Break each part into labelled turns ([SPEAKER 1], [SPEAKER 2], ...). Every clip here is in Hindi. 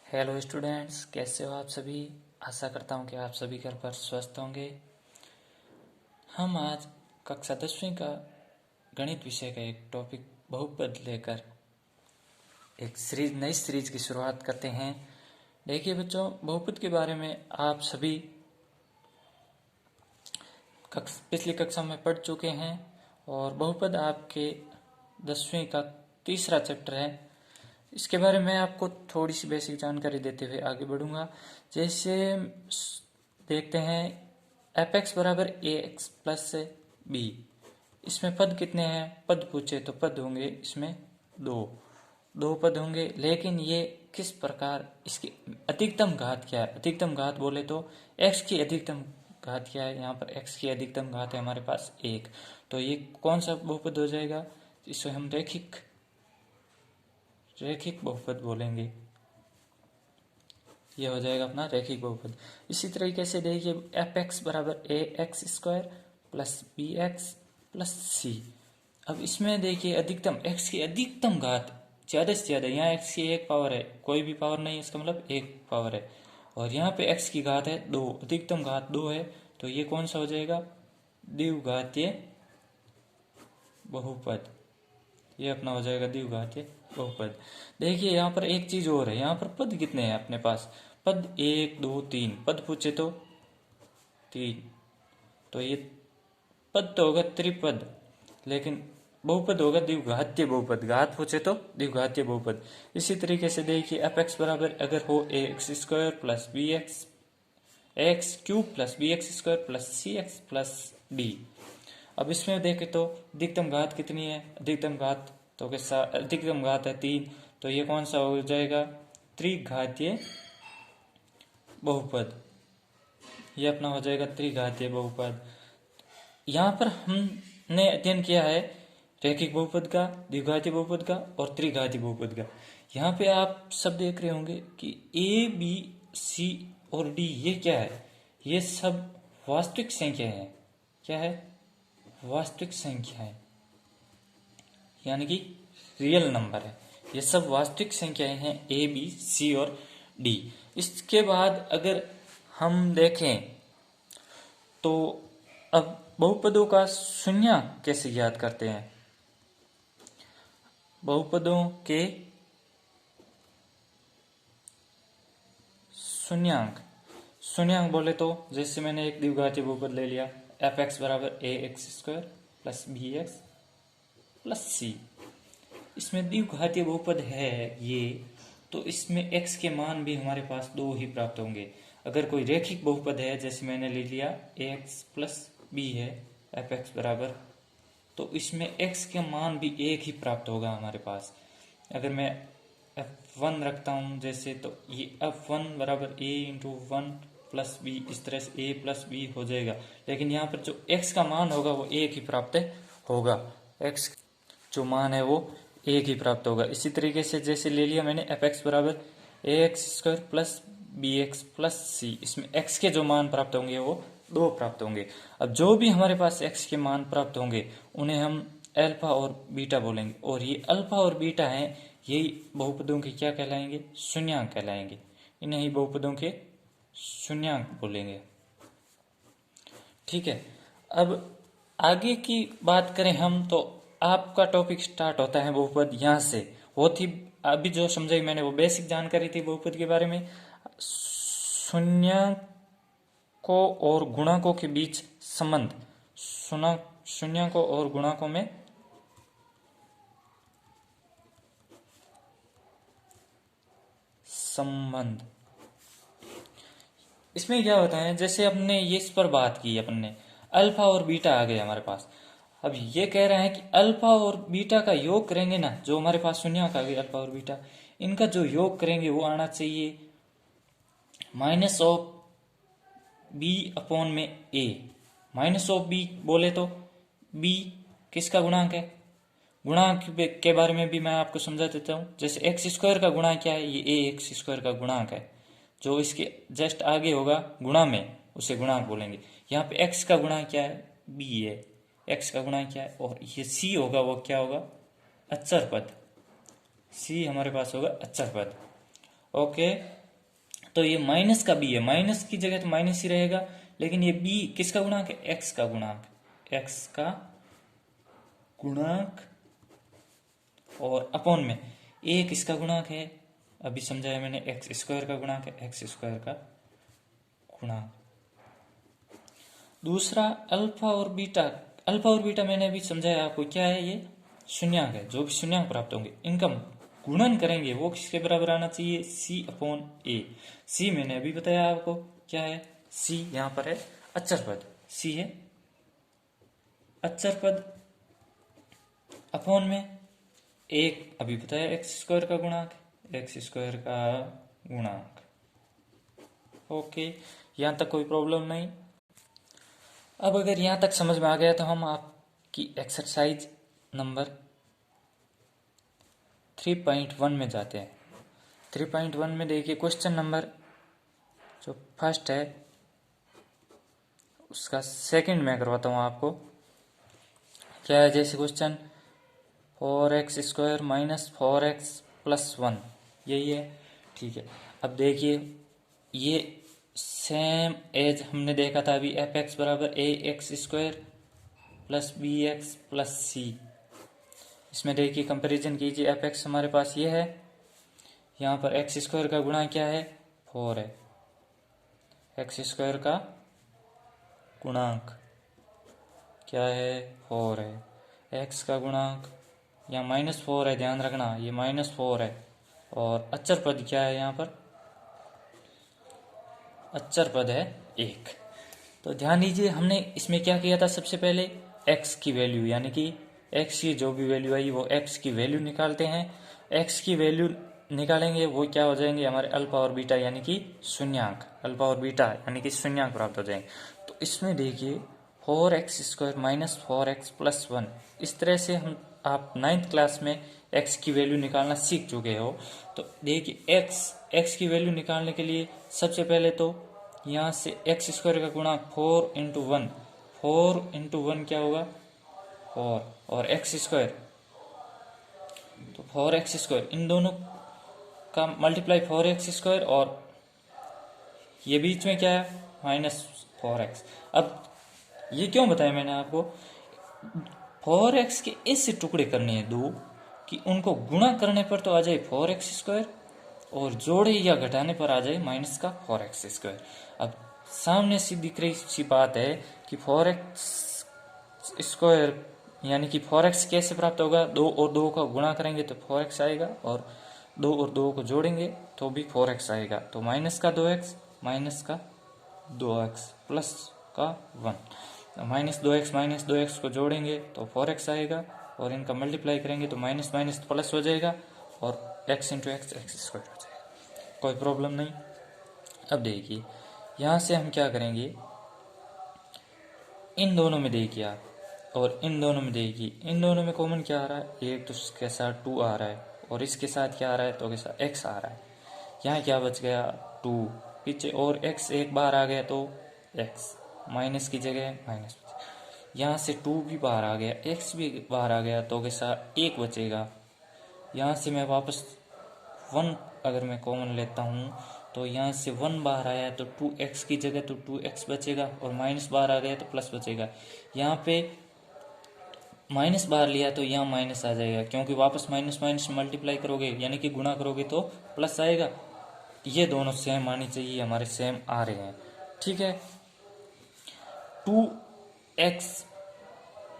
[SPEAKER 1] हेलो स्टूडेंट्स, कैसे हो आप सभी। आशा करता हूँ कि आप सभी घर पर स्वस्थ होंगे। हम आज कक्षा 10वीं का गणित विषय का एक टॉपिक बहुपद लेकर एक नई सीरीज की शुरुआत करते हैं। देखिए बच्चों, बहुपद के बारे में आप सभी पिछली कक्षा में पढ़ चुके हैं और बहुपद आपके 10वीं का तीसरा चैप्टर है। इसके बारे में आपको थोड़ी सी बेसिक जानकारी देते हुए आगे बढ़ूंगा। जैसे देखते हैं, एफ एक्स बराबर ए एक्स प्लस बी। इसमें पद कितने हैं? पद पूछे तो पद होंगे इसमें दो पद होंगे, लेकिन ये किस प्रकार, इसकी अधिकतम घात क्या है? अधिकतम घात बोले तो एक्स की अधिकतम घात क्या है? यहाँ पर एक्स की अधिकतम घात है हमारे पास एक, तो ये कौन सा बहुपद हो जाएगा? इसे हम रैखिक बहुपद बोलेंगे। यह हो जाएगा अपना रैखिक बहुपद। इसी तरीके से देखिए, एफ एक्स बराबर A X square plus B X plus C. अब इसमें देखिए अधिकतम, एक्स की अधिकतम घात ज़्यादा से ज़्यादा, यहाँ एक्स की एक पावर है, कोई भी पावर नहीं, इसका मतलब एक पावर है, और यहाँ पे एक्स की घात है दो, अधिकतम घात दो है, तो ये कौन सा हो जाएगा? द्विघातीय बहुपद। ये अपना हो जाएगा द्विघातीय बहुपद। देखिए यहाँ पर एक चीज और है, यहाँ पर पद कितने हैं अपने पास? पद एक दो तीन, पद पूछे तो तीन, तो ये पद तो होगा त्रिपद, लेकिन बहुपद होगा द्विघातीय बहुपद। घात पूछे तो द्विघातीय बहुपद। इसी तरीके से देखिए, एफ एक्स बराबर अगर हो A X square plus B X cube plus B X square plus C X plus D. अब इसमें देखें तो अधिकतम घात कितनी है? अधिकतम घात तो अधिकतम घात है तीन, तो ये कौन सा हो जाएगा? त्रिघातीय बहुपद। ये अपना हो जाएगा त्रिघातीय बहुपद। यहाँ पर हमने अध्ययन किया है रैखिक बहुपद का, द्विघातीय बहुपद का और त्रिघातीय बहुपद का। यहाँ पे आप सब देख रहे होंगे कि ए बी सी और डी ये क्या है? ये सब वास्तविक संख्या है। क्या है? वास्तविक संख्या है, यानी कि रियल नंबर है। ये सब वास्तविक संख्याएं हैं, ए बी सी और डी। इसके बाद अगर हम देखें तो अब बहुपदों का शून्यक कैसे ज्ञात करते हैं? बहुपदों के शून्यक बोले तो जैसे मैंने एक द्विघातीय बहुपद ले लिया, एफ एक्स बराबर A X square plus B X plus C. इसमें द्विघातीय बहुपद है ये, तो इसमें x के मान भी हमारे पास दो ही प्राप्त होंगे। अगर कोई रैखिक बहुपद है, जैसे मैंने ले लिया ax प्लस बी है एफ एक्स बराबर, तो इसमें x के मान भी एक ही प्राप्त होगा हमारे पास। अगर मैं f1 रखता हूँ जैसे, तो ये f1 बराबर a into one plus b, इस तरह से a प्लस बी हो जाएगा। लेकिन यहाँ पर जो x का मान होगा वो एक ही प्राप्त होगा, x जो मान है वो एक ही प्राप्त होगा। इसी तरीके से जैसे ले लिया मैंने एफ एक्स बराबर A X square plus B X plus C, इसमें एक्स के जो मान प्राप्त होंगे वो दो प्राप्त होंगे। अब जो भी हमारे पास एक्स के मान प्राप्त होंगे उन्हें हम अल्फा और बीटा बोलेंगे, और ये अल्फा और बीटा हैं, यही बहुपदों के क्या कहलाएंगे? शून्यक कहलाएंगे। इन्हें ही बहुपदों के शून्यक बोलेंगे। ठीक है, अब आगे की बात करें हम, तो आपका टॉपिक स्टार्ट होता है बहुपद यहाँ से। वो थी अभी जो समझाई मैंने, वो बेसिक जानकारी थी बहुपद के बारे में। शून्यकों और गुणकों के बीच संबंध, शून्यकों और गुणकों में संबंध। इसमें क्या होता है, जैसे अपने ये इस पर बात की, अपने अल्फा और बीटा आ गए हमारे पास। अब ये कह रहे हैं कि अल्फा और बीटा का योग करेंगे ना, जो हमारे पास शून्यक आ गए अल्फा और बीटा, इनका जो योग करेंगे वो आना चाहिए माइनस ऑफ बी अपॉन में ए। माइनस ऑफ बी बोले तो बी किसका गुणांक है? गुणांक के बारे में भी मैं आपको समझा देता हूँ। जैसे एक्स स्क्वायर का गुणांक क्या है? ये ए एक्स स्क्वायर का गुणांक है। जो इसके जस्ट आगे होगा गुणा में, उसे गुणांक बोलेंगे। यहाँ पे एक्स का गुणांक क्या है? बी है। एक्स का गुणांक क्या है? और ये सी होगा, वो क्या होगा? अचर पद। सी हमारे पास होगा अचर पद। ओके। तो ये माइनस का बी है, माइनस की जगह तो माइनस ही रहेगा, लेकिन ये बी किसका गुणांक है? एक्स का गुणांक, एक्स का गुणांक, और अपॉन में ए किसका गुणांक है? अभी समझाया मैंने, एक्स स्क्वायर का गुणांक है, एक्स स्क्वायर का गुणांक। दूसरा अल्फा और बीटा, अल्फा और बीटा मैंने अभी समझाया आपको क्या है, ये शून्यांक है। जो भी शून्यांक प्राप्त होंगे इनका गुणन करेंगे वो किसके बराबर आना चाहिए? सी अपॉन ए। सी मैंने अभी बताया आपको क्या है, सी यहां पर है अचर पद, सी है अचर पद, अपॉन में एक अभी बताया एक्स स्क्वायर का गुणांक, एक्स स्क्वायर का गुणांक। ओके, यहां तक कोई प्रॉब्लम नहीं। अब अगर यहां तक समझ में आ गया तो हम आपकी एक्सरसाइज नंबर 3.1 में जाते हैं। 3.1 में देखिए क्वेश्चन नंबर जो फर्स्ट है उसका सेकंड में करवाता हूँ आपको। क्या है जैसे question 4x² minus 4x plus 1, यही है, ठीक है। अब देखिए ये सेम एज हमने देखा था अभी, fx बराबर ax² plus bx plus c। इसमें देखिए कंपैरिजन कीजिए, fx हमारे पास ये है, यहाँ पर x² का गुणा क्या है? 4 है, x² का गुणांक क्या है? 4 है। x का गुणांक यहाँ -4 है, ध्यान रखना ये -4 है। और अचर पद क्या है? यहाँ पर अचर पद है 1। तो ध्यान दीजिए हमने इसमें क्या किया था, सबसे पहले x की वैल्यू यानी कि x की जो भी वैल्यू आई वो x की वैल्यू निकालते हैं। x की वैल्यू निकालेंगे वो क्या हो जाएंगे हमारे अल्फा और बीटा यानी कि शून्यांक, अल्फा और बीटा यानी कि शून्यांक प्राप्त हो जाएंगे। तो इसमें देखिए 4x² माइनस 4x प्लस 1, इस तरह से हम आप 9th क्लास में x की वैल्यू निकालना सीख चुके हो। तो देखिए x की वैल्यू निकालने के लिए सबसे पहले तो यहाँ से x² का गुणा 4 इंटू 1, 4 इंटू 1 क्या होगा? 4, और x², तो 4x², इन दोनों का मल्टीप्लाई 4x², और ये बीच में क्या है? -4x। अब ये क्यों बताया मैंने आपको? 4x के ऐसे टुकड़े करने हैं दो कि उनको गुणा करने पर तो आ जाए 4x² और जोड़े या घटाने पर आ जाए -4x²। अब सामने से दिख रही सी बात है कि 4x² यानी कि 4x कैसे प्राप्त होगा? 2 और 2 का गुणा करेंगे तो 4x आएगा, और 2 और 2 को जोड़ेंगे तो भी 4x आएगा। तो माइनस का 2x प्लस का 1, -2x को जोड़ेंगे तो 4x आएगा, और इनका मल्टीप्लाई करेंगे तो माइनस माइनस प्लस हो जाएगा, और x इंटू एक्स x² हो जाएगा। कोई प्रॉब्लम नहीं। अब देखिए यहाँ से हम क्या करेंगे, इन दोनों में देखिए आप, और इन दोनों में देखिए, इन दोनों में कॉमन क्या आ रहा है? एक तो इसके साथ 2 आ रहा है, और इसके साथ क्या आ रहा है? तो के साथ x आ रहा है। यहाँ क्या बच गया? 2 पीछे, और x एक बार आ गया तो x माइनस की जगह माइनस, यहाँ से 2 भी बाहर आ गया, x भी बाहर आ गया, तो के साथ 1 बचेगा। यहाँ से मैं वापस 1 अगर मैं कॉमन लेता हूँ तो यहाँ से 1 बाहर आया तो 2x की जगह तो 2x बचेगा, और माइनस बाहर आ गया तो प्लस बचेगा। यहाँ पे माइनस बाहर लिया तो यहाँ माइनस आ जाएगा, क्योंकि वापस माइनस माइनस मल्टीप्लाई करोगे यानी कि गुणा करोगे तो प्लस आएगा। ये दोनों सेम आनी चाहिए, हमारे सेम आ रहे हैं, ठीक है। 2x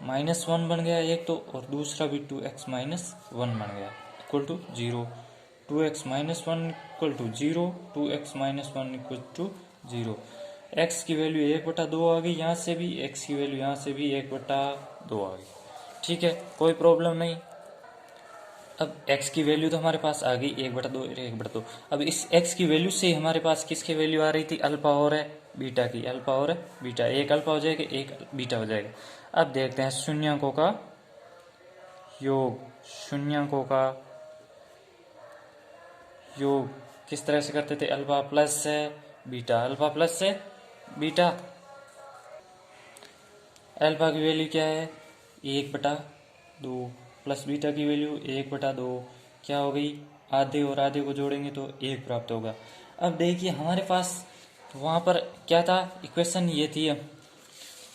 [SPEAKER 1] -1 बन गया एक तो, और दूसरा भी 2x -1 बन गया, equal to 0। 2x -1 equal to 0, 2x -1 equal to 0। x की वैल्यू 1/2 आ गई, यहाँ से भी x की वैल्यू यहाँ से भी 1/2 आ गई, ठीक है, कोई प्रॉब्लम नहीं। अब x की वैल्यू तो हमारे पास आ गई 1/2, 1/2। अब इस x की वैल्यू से हमारे पास किसकी वैल्यू आ रही थी? अल्फा और है बीटा की, अल्फा और बीटा, एक अल्फा हो जाएगा एक बीटा हो जाएगा। अब देखते हैं शून्यांकों का योग, शून्यांकों का योग किस तरह से करते थे? अल्फा प्लस से बीटा, अल्फा प्लस से बीटा। अल्फा की वैल्यू क्या है? 1/2, प्लस बीटा की वैल्यू 1/2, क्या हो गई? आधे और आधे को जोड़ेंगे तो 1 प्राप्त होगा। अब देखिए हमारे पास वहां पर क्या था, इक्वेशन ये थी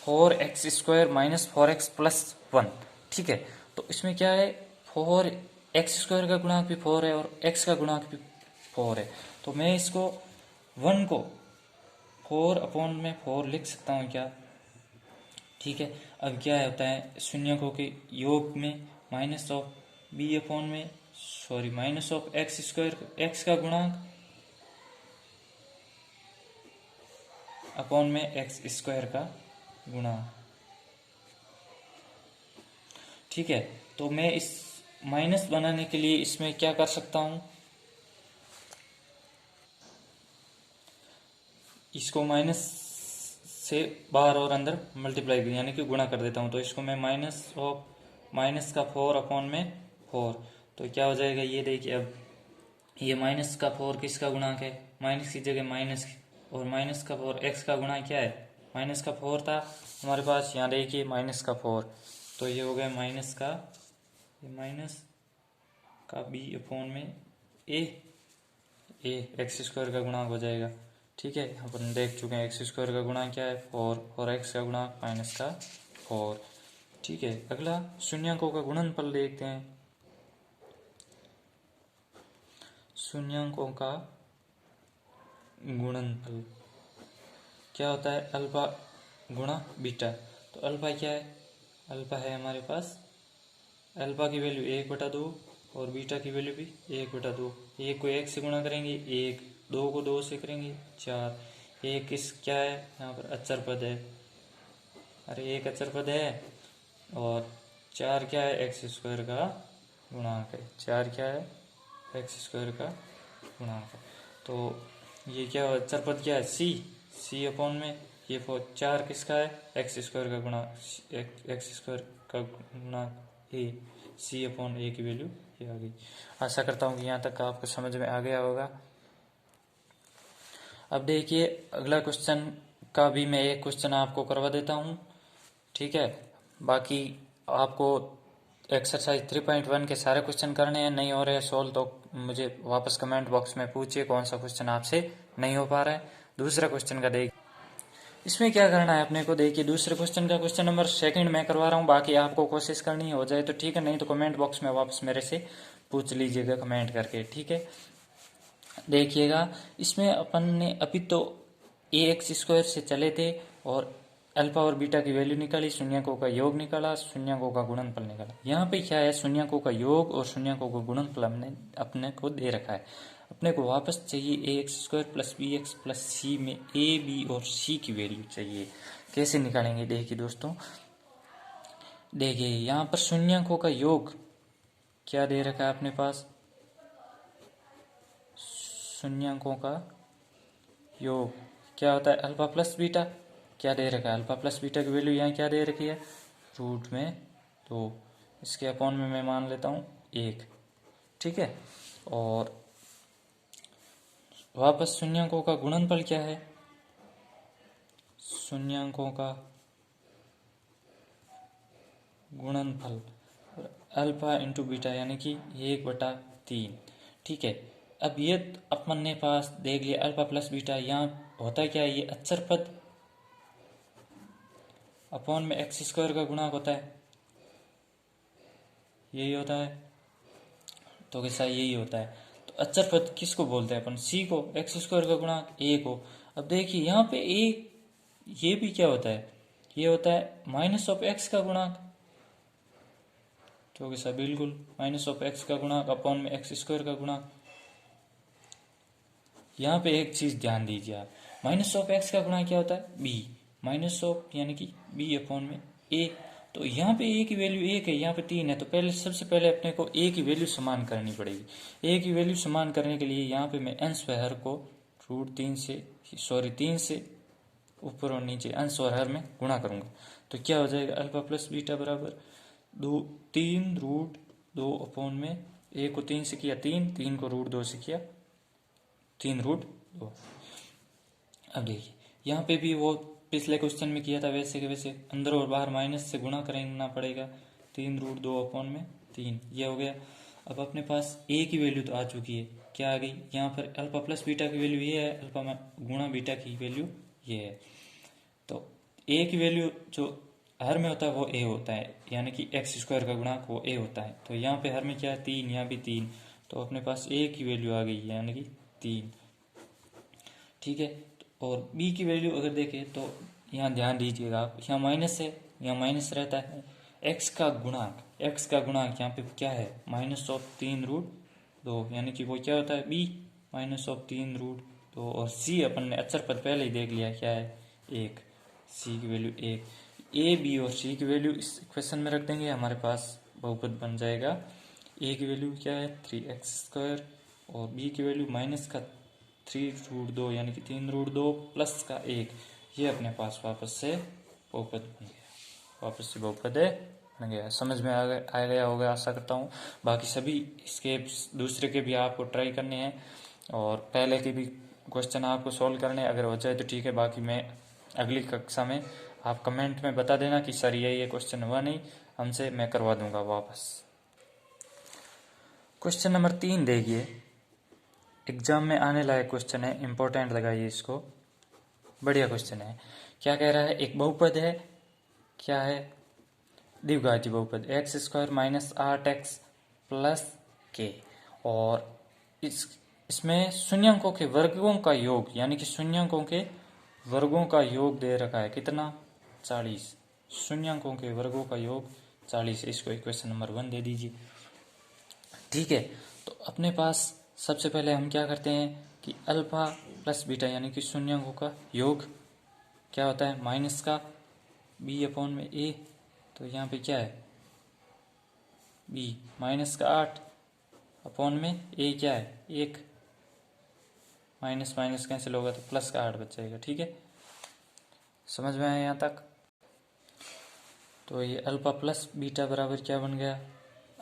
[SPEAKER 1] 4x² माइनस 4x प्लस 1। ठीक है, तो इसमें क्या है, 4x² का गुणांक भी 4 है और x का गुणांक भी 4 है। तो मैं इसको 1 को 4/4 लिख सकता हूँ क्या। ठीक है, अब क्या होता है, शून्यकों के योग में माइनस ऑफ x², x का गुणांक अपॉन में x² का गुणांक। ठीक है, तो मैं इस माइनस बनाने के लिए इसमें क्या कर सकता हूं, इसको माइनस से बाहर और अंदर मल्टीप्लाई यानी कि गुणा कर देता हूं। तो इसको मैं माइनस का 4/4, तो क्या हो जाएगा, ये देखिए अब ये माइनस का 4 किसका गुणांक है, माइनस की जगह माइनस, और माइनस का 4 x का गुणांक क्या है, माइनस का 4 था हमारे पास, यहाँ देखिए माइनस का 4, तो ये हो गया माइनस का b/a x² का गुणांक हो जाएगा। ठीक है, अपन देख चुके हैं x² का गुणांक क्या है 4 और x का गुणांक माइनस का 4। ठीक है, अगला शून्यकों का गुणनफल देखते हैं। शून्यकों का गुणनफल क्या होता है, अल्फा गुणा बीटा। तो अल्फा क्या है, अल्फा है हमारे पास, अल्फा की वैल्यू 1/2 और बीटा की वैल्यू भी 1/2। 1 को 1 से गुणा करेंगे 1, 2 को 2 से करेंगे 4। एक किस क्या है, यहाँ पर अचर पद है, अरे एक अचर पद है, और 4 क्या है, x² का गुणांक है। 4 क्या है, x² का गुणांक है। तो ये क्या है, अचर पद क्या है, c अपॉन में ये 4 किसका है, x² का गुणांक, x² का गुणांक a, c/a की वैल्यू ये आ गई। आशा करता हूँ कि यहाँ तक आपको समझ में आ गया होगा। अब देखिए अगला क्वेश्चन का भी मैं एक क्वेश्चन आपको करवा देता हूँ। ठीक है, बाकी आपको एक्सरसाइज 3.1 के सारे क्वेश्चन करने हैं, नहीं हो रहे हैं सोल्व तो मुझे वापस कमेंट बॉक्स में पूछिए कौन सा क्वेश्चन आपसे नहीं हो पा रहा है। दूसरा क्वेश्चन का देखिए, इसमें क्या करना है अपने को, देखिए दूसरे क्वेश्चन का क्वेश्चन नंबर 2 मैं करवा रहा हूँ, बाकी आपको कोशिश करनी हो जाए तो ठीक है, नहीं तो कमेंट बॉक्स में वापस मेरे से पूछ लीजिएगा कमेंट करके। ठीक है, देखिएगा इसमें अपन ने अभी तो ax² से चले थे और अल्फा और बीटा की वैल्यू निकाली, शून्यकों का योग निकाला, शून्यकों का गुणनफल निकाला। यहाँ पे क्या है, शून्यकों का योग और शून्यकों का गुणनफल हमने अपने को दे रखा है। अपने को वापस चाहिए ax² plus bx plus c में a, b और c की वैल्यू चाहिए। कैसे निकालेंगे, देखिए दोस्तों, देखिए यहाँ पर शून्यकों का योग क्या दे रखा है अपने पास, शून्यकों का योग क्या होता है, अल्फा प्लस बीटा, क्या दे रखा है, अल्फा प्लस बीटा की वैल्यू यहाँ क्या दे रखी है, √2, इसके अपॉन में मैं मान लेता हूँ 1। ठीक है, और वापस शून्यकों का गुणनफल क्या है, शून्यकों का गुणनफल अल्फा इंटू बीटा यानी कि 1/3। ठीक है, अब ये अपन ने पास देख लिया अल्फा प्लस बीटा, यहाँ होता क्या है, ये अचर पद अपॉन में x² का गुणांक होता है, यही होता है, तो कैसा यही होता है। तो अचर पद किसको बोलते हैं अपन, c को, x² का गुणांक a को। अब देखिए यहाँ पे a, ये भी क्या होता है, ये होता है माइनस ऑफ x का गुणांक, तो कैसा बिल्कुल माइनस ऑफ x का गुणांक अपॉन में x² का गुणांक। यहाँ पे एक चीज ध्यान दीजिए आप, माइनस ऑफ x का गुणांक क्या होता है, b, माइनस ऑफ यानी कि b अपॉन में a। तो यहाँ पे a की वैल्यू 1 है, यहाँ पे 3 है, तो पहले सबसे पहले अपने को a की वैल्यू समान करनी पड़ेगी। a की वैल्यू समान करने के लिए यहाँ पे मैं अंश व हर को तीन से ऊपर और नीचे अंश और हर में गुणा करूंगा। तो क्या हो जाएगा, अल्फा प्लस बीटा बराबर 3√2 अपॉन में a को 3 से किया 3 को √2 से किया 3√2। अब देखिए यहाँ पे भी वो पिछले क्वेश्चन में किया था वैसे के वैसे अंदर और बाहर माइनस से गुणा करना पड़ेगा, 3√2 अपॉन में 3, ये हो गया। अब अपने पास a की वैल्यू तो आ चुकी है, क्या आ गई, यहाँ पर अल्फा प्लस बीटा की वैल्यू ये है, अल्फा में गुणा बीटा की वैल्यू ये है। तो ए की वैल्यू जो हर में होता है वो ए होता है, यानी कि एक्स स्क्वायर का गुणांक वो ए होता है। तो यहाँ पे हर में क्या है, 3, यहाँ भी 3, तो अपने पास ए की वैल्यू आ गई यानी कि 3। ठीक है, और बी की वैल्यू अगर देखें तो यहाँ ध्यान दीजिएगा आप, यहाँ माइनस है, यहाँ माइनस रहता है। एक्स का गुणांक यहाँ पे क्या है, -3√2, यानी कि वो क्या होता है, बी -3√2। और सी अपन ने अचर पद पहले ही देख लिया क्या है, 1, सी की वैल्यू 1। ए बी और सी की वैल्यू इस इक्वेशन में रख देंगे, हमारे पास बहुपद बन जाएगा। ए की वैल्यू क्या है, 3x², और बी की वैल्यू -3√2 यानी कि 3√2 प्लस का 1। ये अपने पास वापस से बहुपद बन गया, बन गया। समझ में आ गया होगा आशा करता हूँ। बाकी सभी इसके दूसरे के भी आपको ट्राई करने हैं और पहले के भी क्वेश्चन आपको सॉल्व करने हैं। अगर हो जाए तो ठीक है, बाकी मैं अगली कक्षा में आप कमेंट में बता देना कि सर ये क्वेश्चन हुआ नहीं हमसे, मैं करवा दूंगा वापस। क्वेश्चन नंबर 3 देखिए, एग्जाम में आने लायक क्वेश्चन है, इंपॉर्टेंट लगाइए इसको, बढ़िया क्वेश्चन है। क्या कह रहा है, एक बहुपद है, क्या है, द्विघाती बहुपद x² - 8x + k, और इसमें शून्यंकों के वर्गों का योग, यानी कि शून्यंकों के वर्गों का योग दे रखा है कितना, 40। शून्यंकों के वर्गों का योग 40, इसको इक्वेशन नंबर 1 दे दीजिए। ठीक है, तो अपने पास सबसे पहले हम क्या करते हैं कि अल्फा प्लस बीटा यानी कि शून्यंकों का योग क्या होता है, माइनस का b/a। तो यहाँ पे क्या है, b -8/a क्या है, 1, माइनस माइनस कैंसिल होगा तो प्लस का 8 बच जाएगा। ठीक है, समझ में आया यहाँ तक। तो ये अल्फा प्लस बीटा बराबर क्या बन गया,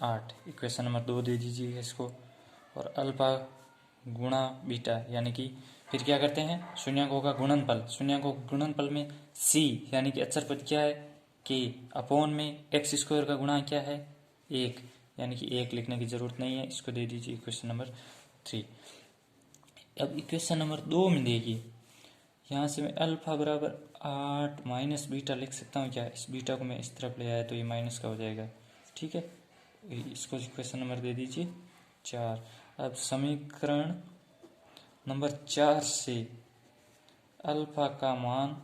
[SPEAKER 1] 8। इक्वेशन नंबर 2 दे दीजिए इसको। और अल्फा गुणा बीटा यानी कि फिर क्या करते हैं, शून्यंकों का गुणनफल में c यानी कि अचर पद क्या है, k/, में x² का गुणा क्या है, 1, यानी कि 1 लिखने की जरूरत नहीं है, इसको दे दीजिए इक्वेशन नंबर 3। अब इक्वेशन नंबर 2 में देखिए, यहाँ से मैं अल्फा बराबर 8 माइनस बीटा लिख सकता हूँ क्या, इस बीटा को मैं इस तरफ ले आया तो ये माइनस का हो जाएगा। ठीक है, इसको इक्वेशन नंबर दे दीजिए 4। अब समीकरण नंबर 4 से अल्फा का मान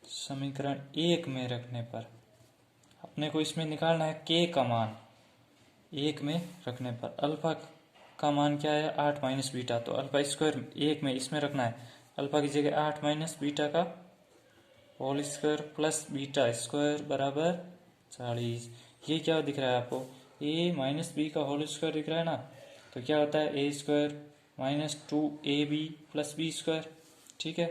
[SPEAKER 1] समीकरण 1 में रखने पर अपने को इसमें निकालना है k का मान 1 में रखने पर अल्फा का मान क्या है, 8 माइनस बीटा, तो अल्फा स्क्वायर 1 में इसमें रखना है, अल्फा की जगह 8 माइनस बीटा का whole square plus beta square बराबर 40। ये क्या दिख रहा है आपको, a माइनस बी का होल स्क्वायर दिख रहा है ना, तो क्या होता है a² - 2ab + b²। ठीक है,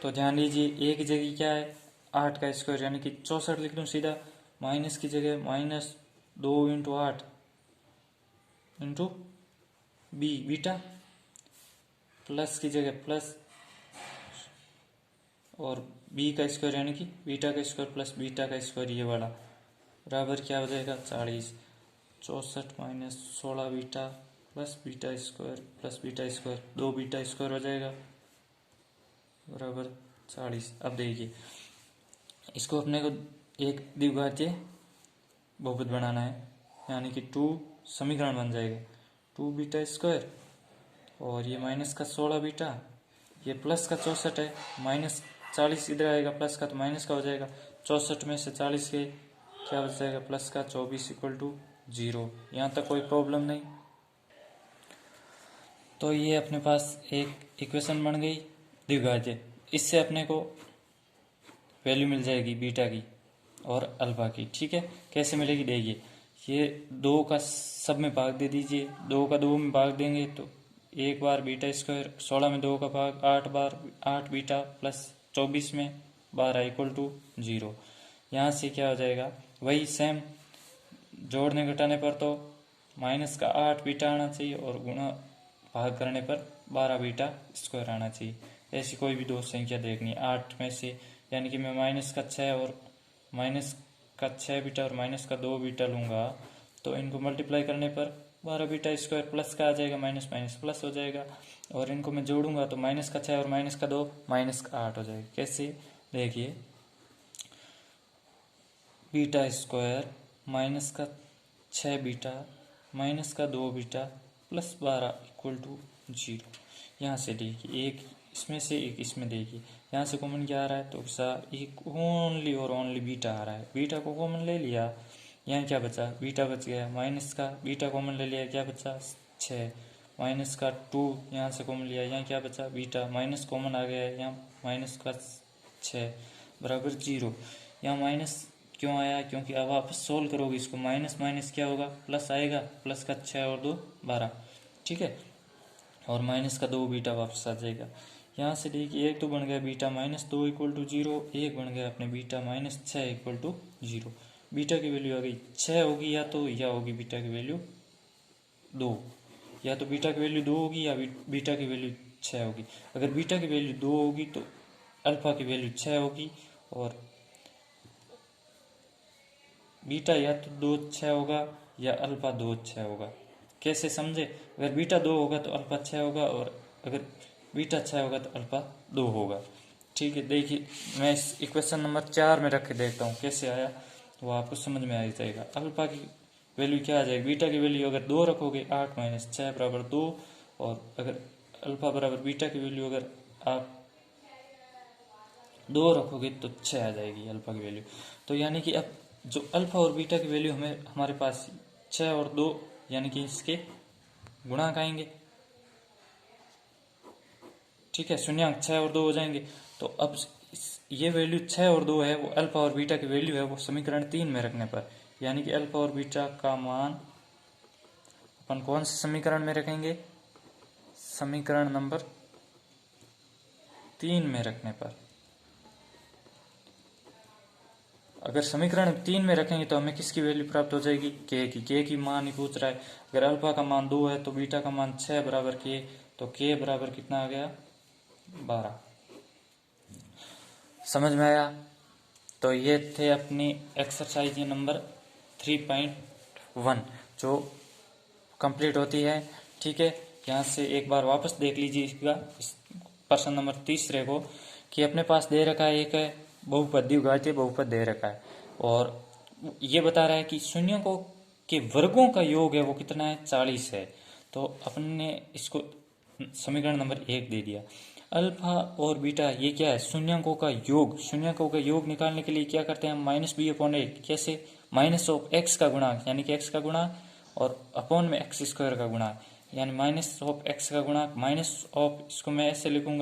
[SPEAKER 1] तो ध्यान दीजिए a की जगह क्या है, 8 का स्क्वायर यानी कि 64 लिख लूँ सीधा, माइनस की जगह -2 × 8 × बीटा, प्लस की जगह प्लस और b का स्क्वायर यानी कि बीटा का स्क्वायर प्लस बीटा का स्क्वायर, ये वाला बराबर क्या हो जाएगा, 40। 64 - 16 beta plus beta square plus beta square, 2 beta square हो जाएगा बराबर 40। अब देखिए, इसको अपने को एक द्विघातीय बहुपद बनाना है, यानी कि 2 समीकरण बन जाएगा, 2 बीटा स्क्वायर और ये माइनस का 16 बीटा, ये प्लस का 64 है, -40 इधर आएगा प्लस का तो माइनस का हो जाएगा, 64 में से 40 के क्या बच जाएगा, प्लस का 24 = 0। यहाँ तक कोई प्रॉब्लम नहीं। तो ये अपने पास एक इक्वेशन बन गई द्विघातीय, इससे अपने को वैल्यू मिल जाएगी बीटा की और अल्फा की। ठीक है, कैसे मिलेगी देखिए, ये 2 का सब में भाग दे दीजिए, 2 का 2 में भाग देंगे तो 1 बार बीटा स्क्वायर, 16 में 2 का भाग 8 बार 8 बीटा प्लस 24 में 12 = 0। यहाँ से क्या हो जाएगा, वही सेम जोड़ने घटाने पर तो माइनस का 8 बीटा आना चाहिए और गुणा भाग करने पर 12 बीटा स्क्वायर आना चाहिए। ऐसी कोई भी दो संख्या देखनी है 8 में से, यानी कि मैं -6 और का 6 बीटा और माइनस का 2 बीटा लूंगा तो इनको मल्टीप्लाई करने पर 12 बीटा स्क्वायर प्लस का आ जाएगा, माइनस माइनस प्लस हो जाएगा। और इनको मैं जोड़ूंगा तो माइनस का 6 और माइनस का 2 माइनस का 8 हो जाएगा। कैसे? देखिए, बीटा स्क्वायर माइनस का 6 बीटा माइनस का 2 बीटा प्लस 12 इक्वल टू 0। यहाँ से देखिए, एक इसमें से एक इसमें, देखिए यहाँ से कॉमन क्या आ रहा है तो एक ओनली और ओनली बीटा आ रहा है। बीटा को कॉमन ले लिया, यहाँ क्या बचा? बीटा बच गया। माइनस का बीटा कॉमन ले लिया, क्या बचा? 6। माइनस का 2 यहाँ से कॉमन लिया, यहाँ क्या बचा? बीटा। माइनस कॉमन आ गया है, यहाँ माइनस का 6 बराबर 0। यहाँ माइनस क्यों आया? क्योंकि अब आप सोल्व करोगे इसको, माइनस माइनस क्या होगा? प्लस आएगा। प्लस का 6 और 2 12, ठीक है। और माइनस का 2 बीटा वापस आ जाएगा। यहाँ से देखिए, एक तो बन गया बीटा माइनस 2 इक्वल टू 0, एक बन गया अपने beta minus 6 equal to 0। Beta की वैल्यू आ गई 6 होगी, या होगी बीटा की वैल्यू 2, या तो बीटा की वैल्यू 2 होगी या बीटा की वैल्यू 6 होगी। अगर बीटा की वैल्यू 2 होगी तो अल्फा की वैल्यू 6 होगी, और बीटा या तो 2 6 होगा या अल्फा 2 6 होगा। कैसे समझे? अगर बीटा 2 होगा तो अल्फा 6 होगा, और अगर बीटा 6 होगा तो अल्फा 2 होगा। ठीक है, देखिए मैं इस इक्वेशन नंबर 4 में रख के देखता हूँ कैसे आया, वो आपको समझ में आ जाएगा। अल्फा की वैल्यू क्या आ जाएगी? बीटा की वैल्यू अगर 2 रखोगे 8 माइनस 6 बराबर 2, और अगर अल्फा बराबर बीटा की वैल्यू अगर आप 2 रखोगे तो 6 आ जाएगी अल्फा की वैल्यू। तो यानी कि अब जो अल्फा और बीटा की वैल्यू हमारे पास 6 और 2, यानी कि इसके गुणांक आएंगे। ठीक है, शून्यांक 6 और 2 हो जाएंगे। तो अब ये वैल्यू 6 और 2 है, वो अल्फा और बीटा की वैल्यू है, वो समीकरण 3 में रखने पर, यानी कि अल्फा और बीटा का मान अपन कौन से समीकरण में रखेंगे? समीकरण नंबर 3 में रखने पर। अगर समीकरण 3 में रखेंगे तो हमें किसकी वैल्यू प्राप्त हो जाएगी? के की मान ही पूछ रहा है। अगर अल्फा का मान 2 है तो बीटा का मान 6 बराबर के, तो के बराबर कितना आ गया? 12। समझ में आया? तो ये थे अपनी एक्सरसाइज नंबर 3.1 जो कंप्लीट होती है। ठीक है, यहाँ से एक बार वापस देख लीजिएगा इस प्रश्न नंबर 3 को, कि अपने पास दे रखा है एक बहुपद, द्विघातीय बहुपद दे रखा है, और ये बता रहा है कि शून्यकों के वर्गों का योग है वो कितना है? 40 है। तो अपन ने इसको समीकरण नंबर 1 दे दिया। अल्फा और बीटा ये क्या है? शून्यकों का योग। शून्यकों का योग निकालने के लिए क्या करते हैं हम? -b/a। कैसे? माइनस ऑफ x का गुणांक, यानी कि x का गुणांक, और अपॉन में x² का गुणांक, यानी माइनस ऑफ x का गुणांक, माइनस ऑफ, इसको मैं ऐसे लिखूंगा